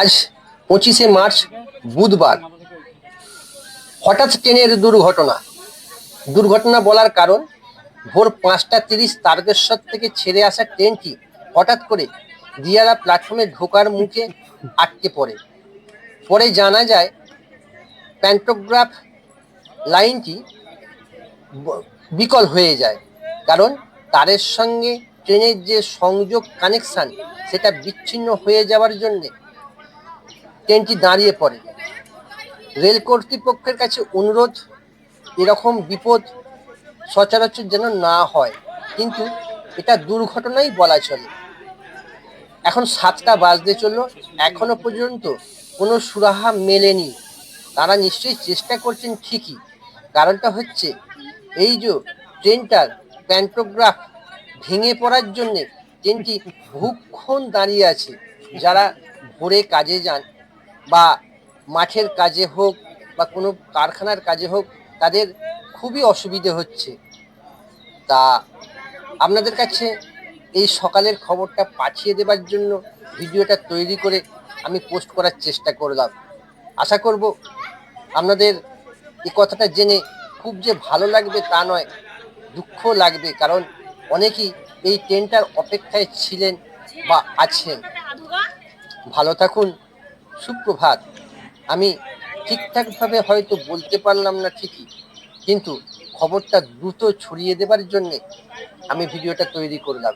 আজ 25শে মার্চ বুধবার হঠাৎ ট্রেনের দুর্ঘটনা বলার কারণ ভোর 5টা 30 তারকেশ্বর থেকে ছেড়ে আসা ট্রেনটি হঠাৎ করে দিয়ারা প্ল্যাটফর্মে ঢোকার মুখে আটকে পড়ে। পরে জানা যায় প্যান্টোগ্রাফ লাইনটি বিকল হয়ে যায়, কারণ তারের সঙ্গে ট্রেনের যে সংযোগ কানেকশন সেটা বিচ্ছিন্ন হয়ে যাওয়ার জন্য ট্রেনটি দাঁড়িয়ে পড়ে। রেল কর্তৃপক্ষের কাছে অনুরোধ, এরকম বিপদ সচরাচর যেন না হয়, কিন্তু এটা দুর্ঘটনাই বলা চলে। এখন 7টা বাজতে চললো, এখনো পর্যন্ত কোনো সুরাহা মেলেনি। তারা নিশ্চয়ই চেষ্টা করছেন ঠিকই, কারণটা হচ্ছে এই যে ট্রেনটার প্যান্টোগ্রাফ ভেঙে পড়ার জন্য ট্রেনটি বহুক্ষণ দাঁড়িয়ে আছে। যারা ভোরে কাজে যান বা মাঠের কাজে হোক বা কোনো কারখানার কাজে হোক, তাদের খুবই অসুবিধে হচ্ছে। তা আপনাদের কাছে এই সকালের খবরটা পাঠিয়ে দেবার জন্য ভিডিওটা তৈরি করে আমি পোস্ট করার চেষ্টা করলাম। আশা করব আপনাদের এই কথাটা জেনে খুব যে ভালো লাগবে তা নয়, দুঃখ লাগবে, কারণ অনেকেই এই ট্রেনটার অপেক্ষায় ছিলেন বা আছেন। ভালো থাকুন, সুপ্রভাত। আমি ঠিকঠাকভাবে হয়তো বলতে পারলাম না ঠিকই, কিন্তু খবরটা দ্রুত ছড়িয়ে দেবার জন্যে আমি ভিডিওটা তৈরি করলাম।